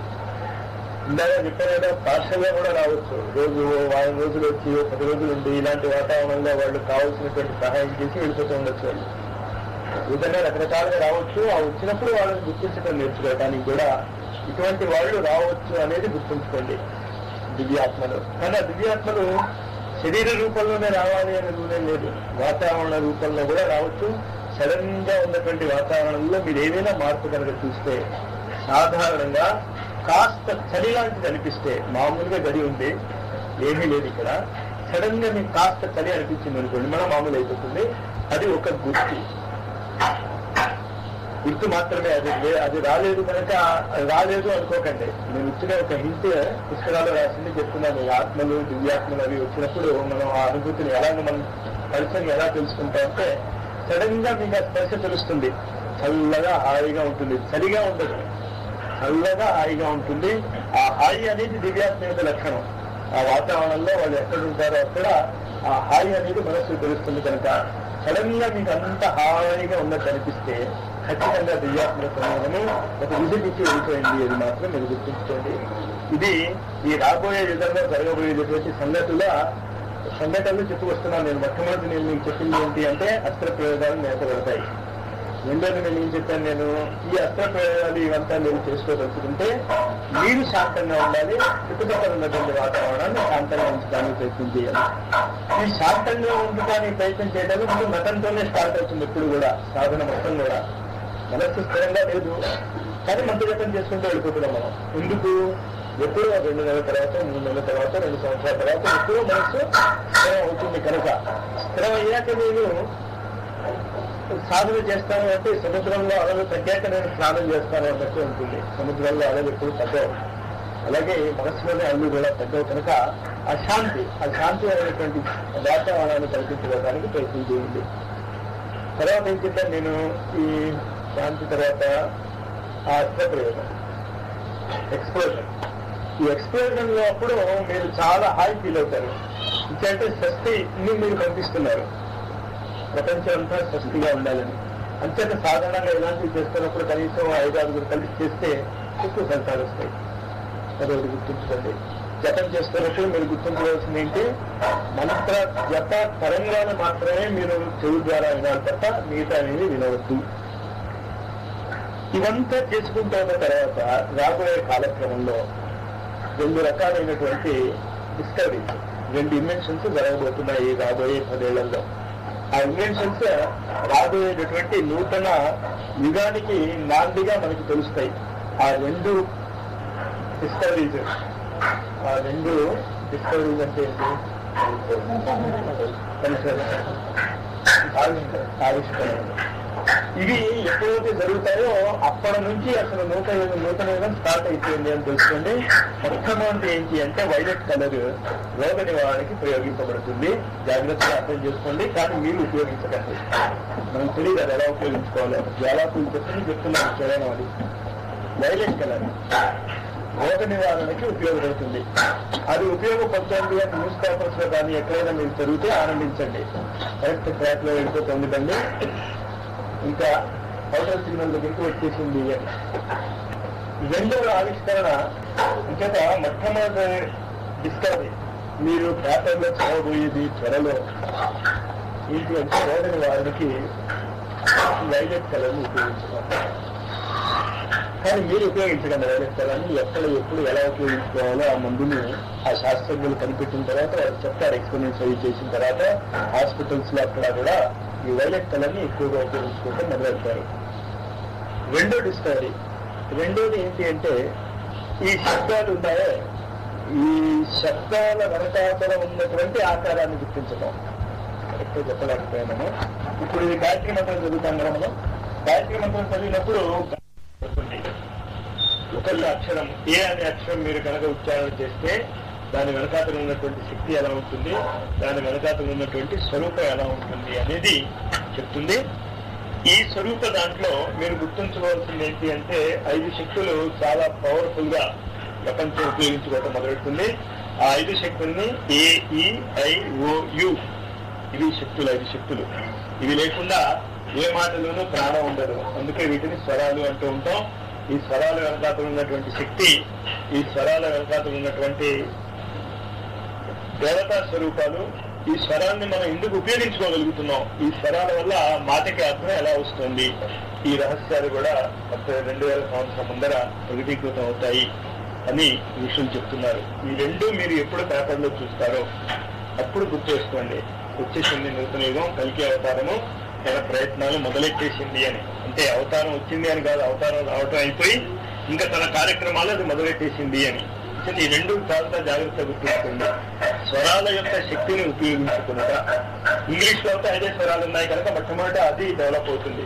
ఇందాక చెప్పారు పార్షల్గా కూడా రావచ్చు. రోజు 10 రోజులు వచ్చి 10 రోజులు ఉండి ఇలాంటి వాతావరణంలో వాళ్ళు కావాల్సినటువంటి సహాయం చేసి వెళ్ళిపోతూ ఉండొచ్చు. వాళ్ళు ఈ విధంగా రకరకాలుగా రావచ్చు. ఆ వచ్చినప్పుడు వాళ్ళని గుర్తించడం నేర్చుకోవటానికి కూడా ఇటువంటి వాళ్ళు రావచ్చు అనేది గుర్తుంచుకోండి దివ్యాత్మలు. కానీ ఆ దివ్యాత్మలు శరీర రూపంలోనే రావాలి అనే రూలే లేదు, వాతావరణ రూపంలో కూడా రావచ్చు. సడన్ గా ఉన్నటువంటి వాతావరణంలో మీరు ఏదైనా మార్పు కనుక చూస్తే సాధారణంగా కాస్త చలి లాంటిది అనిపిస్తే, మామూలుగా గడి ఉంది ఏమీ లేదు ఇక్కడ, సడన్ గా మీకు కాస్త చలి అనిపించింది అనుకోండి, మనం మామూలు అయిపోతుంది. అది ఒక గుర్తు మాత్రమే. అది రాలేదు కనుక రాలేదు అనుకోకండి. నేను ఇచ్చిన ఒక హింట్ పుస్తకాలు రాసింది చెప్తున్నాను. ఆత్మలు దివ్యాత్మలు అవి వచ్చినప్పుడు మనం ఆ అనుభూతిని ఎలాగ మనం పరిచయం ఎలా తెలుసుకుంటామంటే సడన్ గా మీకు ఆ స్పర్శ తెలుస్తుంది. చల్లగా హాయిగా ఉంటుంది, చలిగా ఉండదు, చల్లగా హాయిగా ఉంటుంది. ఆ హాయి అనేది దివ్యాత్మ యొక్క లక్షణం. ఆ వాతావరణంలో వాళ్ళు ఎక్కడ ఉంటారో అక్కడ ఆ హాయి అనేది మనస్సు తెలుస్తుంది. కనుక సడన్ గా మీకు అంత హాయిగా ఉన్నట్టు అనిపిస్తే ఖచ్చితంగా దివ్యాత్మక సమూహము ఒక విజిట్ ఇచ్చి వెళ్ళిపోయింది. అది మాత్రం మీరు గుర్తుంచుకోండి. ఇది ఈ రాబోయే విధంగా జరగబోయేటటువంటి సంఘటనలు చెప్పుకొస్తున్నాను నేను. మొట్టమొదటి నేను మీకు చెప్పింది ఏంటి అంటే అస్త్ర ప్రయోగాలు నేర్పబడతాయి. రెండోది నేను ఏం చెప్పాను, నేను ఈ అస్త్ర ప్రయోగాలు ఇవంతా నేను చేసుకోదలుచుకుంటే మీరు శాంతంగా ఉండాలి, చుట్టుపక్కల ఉన్నటువంటి వాతావరణాన్ని శాంతంగా ఉంచడానికి ప్రయత్నం చేయాలి. ఈ శాంతంగా ఉండటానికి ప్రయత్నం చేయడానికి ముందు మతంతోనే స్టార్ట్ అవుతుంది. ఎప్పుడు కూడా సాధన మొత్తం కూడా మనస్సు స్థిరంగా లేదు, కానీ మంత్రజపం చేసుకుంటూ వెళ్ళిపోతున్నాం మనం. ఎందుకు? ఎప్పుడో 2 నెలల తర్వాత, 3 నెలల తర్వాత, 2 సంవత్సరాల తర్వాత ఎప్పుడో మనస్సు స్థిరం అవుతుంది. కనుక స్థిరం అయ్యాక నేను సాధన చేస్తాను అంటే సముద్రంలో అలలు తగ్గాక నేను స్నానం చేస్తాను అన్నట్టు ఉంటుంది. సముద్రంలో అలలు ఎప్పుడు తగ్గవు, అలాగే మనస్సులోనే అల్లు కూడా తగ్గవు. కనుక ఆ శాంతి అనేటువంటి వాతావరణాన్ని కల్పించుకోవడానికి ప్రయత్నం చేయండి. తర్వాత ఏం చెప్పాను నేను, ఈ శాంతి తర్వాత ఆ అస్త్ర ప్రయోగం, ఎక్స్ప్లోజన్. ఈ ఎక్స్ప్లోజన్ లో అప్పుడు మీరు చాలా హాయి ఫీల్ అవుతారు. ఇంకంటే స్వస్తిని మీరు కనిపిస్తున్నారు, ప్రపంచం అంతా స్వస్తిగా ఉండాలని. అంతేత సాధారణంగా ఇలాంటివి చేస్తున్నప్పుడు కనీసం 5-6 కలిసి చేస్తే ఎక్కువ ఫలితాలు వస్తాయి. అదొకటి గుర్తుంచుకోండి. జపం చేస్తున్నప్పుడు మీరు గుర్తుంచుకోవాల్సింది ఏంటి, మంత్ర జప తరంగాలు మాత్రమే మీరు చెవి ద్వారా వినాలి తప్ప మిగతా అనేది వినవద్దు. ఇవంతా చేసుకుంటున్న తర్వాత రాబోయే కాలక్రమంలో 2 రకాలైనటువంటి డిస్కవరీస్, 2 ఇన్వెన్షన్స్ జరగబోతున్నాయి రాబోయే 10 ఏళ్లలో. ఆ ఇన్వెన్షన్స్ రాబోయేటటువంటి నూతన యుగానికి నాందిగా మనకి తెలుస్తాయి. ఆ 2 డిస్కవరీస్ అంటే ఏంటి? ఆవిష్కరణ. ఇవి ఎప్పుడైతే జరుగుతాయో అప్పటి నుంచి అసలు నూతన యుగం స్టార్ట్ అయిపోయింది అని తెలుసుకోండి. మొట్టమొదటి ఏంటి అంటే వైలెట్ కలర్ రోగ నివారణకి ప్రయోగించబడుతుంది. జాగ్రత్తగా అర్థం చేసుకోండి, కానీ మీరు ఉపయోగించకండి. మనకు తెలియదు అది ఎలా ఉపయోగించుకోవాలి. జ్వాలాకులు చెప్తున్నాను చేయడం. అది వైలెట్ కలర్ రోగ నివారణకి ఉపయోగపడుతుంది. అది ఉపయోగపడుతుంది అని న్యూస్ పేపర్స్ లో కానీ ఎక్కడైనా మీరు చదివితే ఆనందించండి. కరెక్ట్ ట్రాక్ లో వెళ్ళిపోతుంది కండి. ఇంకా హోటల్ సిగ్నల్ దగ్గరికి వచ్చేసింది. 2వ ఆవిష్కరణ ఇంకేత మొట్టమొదటి డిస్కవరీ మీరు పేపర్లో చదవబోయేది త్వరలో ఏంటి అంటే రోగ నివారణకి వైలెట్ కలర్ని ఉపయోగించుకోవాలి. కానీ మీరు ఉపయోగించకండి వైలెట్ కలర్ని. ఎక్కడ ఎప్పుడు ఎలా ఉపయోగించుకోవాలో ఆ మందుని ఆ శాస్త్రజ్ఞులు కనిపెట్టిన తర్వాత వాళ్ళు చెప్తారు. ఎక్స్పెరిమెంట్స్ అవి చేసిన తర్వాత హాస్పిటల్స్ లో అక్కడ కూడా ఈ వైలెట్ కలర్ని ఎక్కువగా ఉపయోగించుకోవడం మొదలెడతారు. 2వ డిస్కవరీ, రెండోది ఏంటి అంటే ఈ శబ్దాలు ఉన్నాయో ఈ శబ్దాల వెనకాతల ఉన్నటువంటి ఆకారాన్ని గుర్తించడం. కరెక్ట్గా చెప్పలేకపోయాము. ఇప్పుడు ఇది గాయత్రి మంత్రం చదువుతాం కదా మనం. గాయత్రి మంత్రం చదివినప్పుడు ఒకళ్ళ అక్షరం ఏ అనే అక్షరం మీరు కనుక ఉచ్చారణ చేస్తే దాని వెనకాతలు ఉన్నటువంటి శక్తి ఎలా ఉంటుంది, దాని వెనకాతలు ఉన్నటువంటి స్వరూపం ఎలా ఉంటుంది అనేది చెప్తుంది. ఈ స్వరూప దాంట్లో మీరు గుర్తుంచుకోవాల్సింది ఏంటి అంటే 5 శక్తులు చాలా పవర్ఫుల్ గా ప్రపంచం ఉపయోగించుకోవటం మొదలెడుతుంది. ఆ 5 శక్తుల్ని AEIOU ఇవి శక్తులు, 5 శక్తులు. ఇవి లేకుండా ఏ మాటలోనూ ప్రాణం ఉండదు. అందుకే వీటిని స్వరాలు అంటూ ఉంటాం. ఈ స్వరాల వెనకాతలు ఉన్నటువంటి శక్తి, ఈ స్వరాల వెనకాతలు ఉన్నటువంటి దేవతా స్వరూపాలు, ఈ స్వరాన్ని మనం ఎందుకు ఉపయోగించుకోగలుగుతున్నాం, ఈ స్వరాల వల్ల మాటకి అర్థం ఎలా వస్తుంది, ఈ రహస్యాలు కూడా 2000 సంవత్సరం ముందర ప్రకటీకృతం అవుతాయి అని ఋషులు చెప్తున్నారు. ఈ 2 మీరు ఎప్పుడు పేపర్లో చూస్తారో అప్పుడు గుర్తు చేసుకోండి. వచ్చేసింది నూతన యుగం, కలికి అవతారము తన ప్రయత్నాలు మొదలెట్టేసింది అని. అంటే అవతారం వచ్చింది అని కాదు, అవతారం రావటం అయిపోయి ఇంకా తన కార్యక్రమాలు అది మొదలెట్టేసింది అని. ఈ 2 చాలా జాగ్రత్తగా గుర్తుంచుకోండి. స్వరాల యొక్క శక్తిని ఉపయోగించుకున్నట. ఇంగ్లీష్ లో అయితే 5 స్వరాలు ఉన్నాయి కనుక మొట్టమొదట అది డెవలప్ అవుతుంది,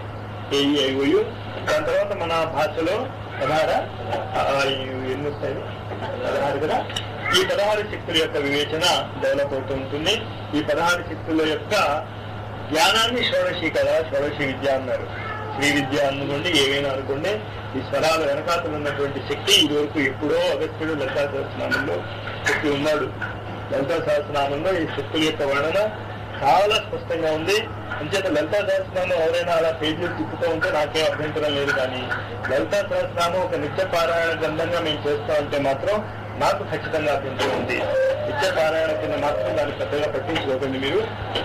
AEIOU. దాని తర్వాత మన భాషలో 16 ఎన్ని వస్తాయి, 16 కదా. ఈ 16 శక్తుల యొక్క వివేచన డెవలప్ అవుతూ ఉంటుంది. ఈ 16 శక్తుల యొక్క జ్ఞానాన్ని షోడశి కదా, షోడశి విద్య అన్నారు. శ్రీ విద్య అనుకోండి, ఏవైనా అనుకోండి. ఈ స్వరాల వెనకాతలు ఉన్నటువంటి శక్తి ఇదివరకు ఎప్పుడో అగస్త్యుడు లలితా సహస్రనామంలో శక్తి ఉన్నాడు. లలితా సహస్రనామంలో ఈ శక్తుల యొక్క వర్ణన చాలా స్పష్టంగా ఉంది. అంచేత లలితా సహస్రనామం ఎవరైనా అలా పేజీలు తిప్పుతూ ఉంటే నాకే అభ్యంతరం లేదు. కానీ లలితా సహస్రనామం ఒక నిత్య పారాయణ గ్రంథంగా మేము చేస్తా ఉంటే మాత్రం నాకు ఖచ్చితంగా అభ్యంతరం ఉంది. నిత్య పారాయణ కింద మాత్రం దాన్ని పెద్దగా పట్టించుకోకండి మీరు.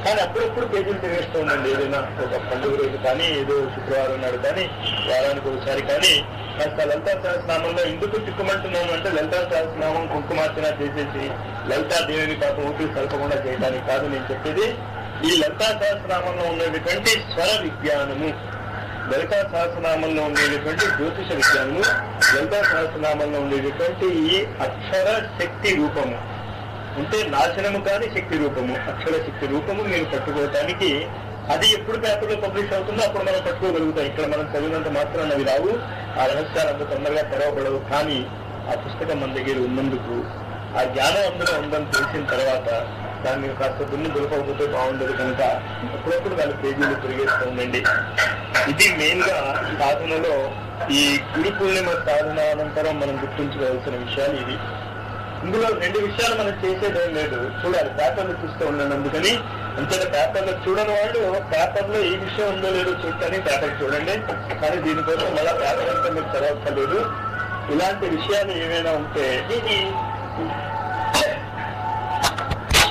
కానీ అప్పుడప్పుడు పేజీలు తిరిగేస్తూ ఉండండి. ఏదైనా ఒక పండుగ రోజు కానీ, ఏదో శుక్రవారం నాడు కానీ, వారానికి ఒకసారి కానీ కాస్త లలితా సహస్రనామంలో ఎందుకు తిక్కుమంటున్నాను అంటే, లలితా సహస్రనామం కుంకుమార్చన చేసేసి లలితా దేవిని పాపం ఊపిరి కలపకుండా చేయడానికి కాదు నేను చెప్పేది. ఈ లలితా సహస్రనామంలో ఉండేటువంటి స్వర విజ్ఞానము, లలితా సహస్రనామంలో ఉండేటువంటి జ్యోతిష విజ్ఞానము, లలితా సహస్రనామంలో ఉండేటువంటి ఈ అక్షర శక్తి రూపము అంటే నాశనము కాని శక్తి రూపము, అక్షర శక్తి రూపము మీరు పట్టుకోవటానికి అది ఎప్పుడు పేపర్లో పబ్లిష్ అవుతుందో అప్పుడు మనం పట్టుకోగలుగుతాం. ఇక్కడ మనం చదివినంత మాత్రం అవి రావు, ఆ రహస్యాలు అంత తొందరగా తెరవబడవు. కానీ ఆ పుస్తకం మన దగ్గర ఉన్నందుకు, ఆ జ్ఞానం అందులో ఉందని తెలిసిన తర్వాత దాన్ని కాస్త దున్ను దులపకపోతే బాగుండదు. కనుక అప్పుడప్పుడు దాని పేజీలు తిరిగేస్తూ ఉండండి. ఇది మెయిన్ గా సాధనలో ఈ గురు పూర్ణిమ సాధన అనంతరం మనం గుర్తుంచుకోవాల్సిన విషయాలు ఇవి. ఇందులో 2 విషయాలు మనం చేసేదేం లేదు, చూడాలి, పేపర్లు చూస్తూ ఉండండి. అందుకని అంతేగా పేపర్లో చూడని వాళ్ళు పేపర్లో ఏ విషయం ఉందో లేదో చూడటానికి పేపర్ చూడండి. కానీ దీనికోసం మళ్ళా పేపర్ అంతా మీరు చదవక్కర్లేదు. ఇలాంటి విషయాలు ఏమైనా ఉంటే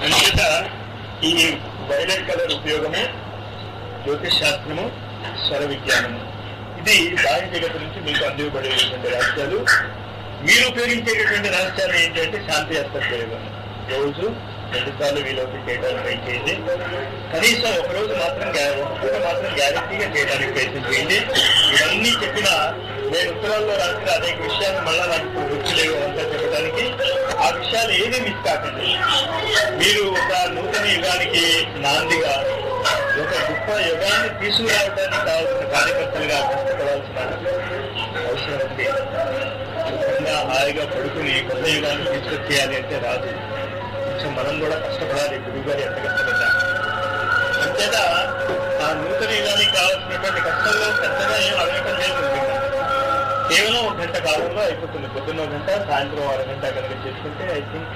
అంతేత ఈ వైలెట్ కలర్ ఉపయోగము, జ్యోతిష్ శాస్త్రము, స్వర విజ్ఞానము, ఇది బాహ్య జగత్తు నుంచి మీకు అందివ్వబడేటువంటి రహస్యాలు. మీరు ఉపయోగించేటటువంటి రహస్యాలు ఏంటంటే శాంతి అస్త్ర ప్రయోగం. రోజు 2 సార్లు వీలవుతూ చేయడానికి ట్రై చేయండి. కనీసం ఒకరోజు మాత్రం గ్యారెంటీగా చేయడానికి ప్రయత్నం చేయండి. ఇవన్నీ చెప్పిన నేను ఉత్తరాల్లో రాసిన అనేక విషయాలు మళ్ళా నాకు ఇప్పుడు గుర్తులేవు అంతా చెప్పడానికి. ఆ విషయాలు ఏమీ మిస్ కాకండి. మీరు ఒక నూతన యుగానికి నాందిగా, ఒక గొప్ప యుగాన్ని తీసుకురావడానికి కావాల్సిన కార్యకర్తలుగా కష్టపడాల్సిన అవసరం ఉంది. హాయిగా పడుకుని కొత్త యుగాన్ని తీసుకొచ్చేయాలి అంటే రాదు. కొంచెం మనం కూడా కష్టపడాలి. గురువు గారు ఎంత కష్టపడ్డారు. అంతేగా ఆ నూతన యుగానికి కావాల్సినటువంటి కష్టంలో పెద్దగా ఏం అడగటం లేదు. కేవలం 1 గంట కాలంలో అయిపోతుంది. పొద్దున్న 1 గంట, సాయంత్రం 1/2 గంట కనుక చేసుకుంటే ఐ థింక్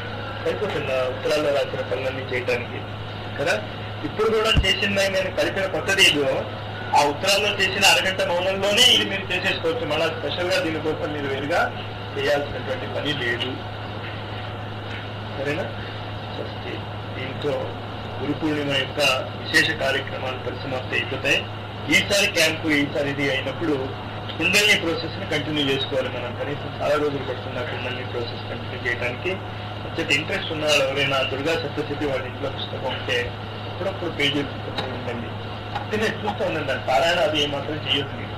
అయిపోతుంది ఉత్తరాల్లో రాసిన పనులన్నీ చేయడానికి కదా. ఇప్పుడు కూడా చేసింది నేను కలిపిన కొత్తది ఇదో, ఆ ఉత్తరాల్లో చేసిన 1/2 గంట మౌనంలోనే ఇది మీరు చేసేసుకోవచ్చు. మళ్ళా స్పెషల్ గా దీనికోసం మీరు వేరుగా చేయాల్సినటువంటి పని లేదు. సరేనా? దీంతో గురు పూర్ణిమ యొక్క విశేష కార్యక్రమాలు పరిసమాప్తి అయిపోతాయి. ఈసారి క్యాంపు, ఈసారి ఇది అయినప్పుడు కుండలిని ప్రాసెస్ ని కంటిన్యూ చేసుకోవాలి. మనం కనీసం చాలా రోజులు పడుతుంది ఆ కుండలిని ప్రాసెస్ కంటిన్యూ చేయడానికి. కొంచెం ఇంట్రెస్ట్ ఉన్న వాళ్ళు ఎవరైనా దుర్గా సప్తశతి వాళ్ళ ఇంట్లో పుస్తకం ఉంటే అప్పుడప్పుడు పేజీలు ఉండండి. అంటే చూస్తూ ఉండండి. దాని పారాయణ అది ఏమాత్రం చేయొద్దు మీరు.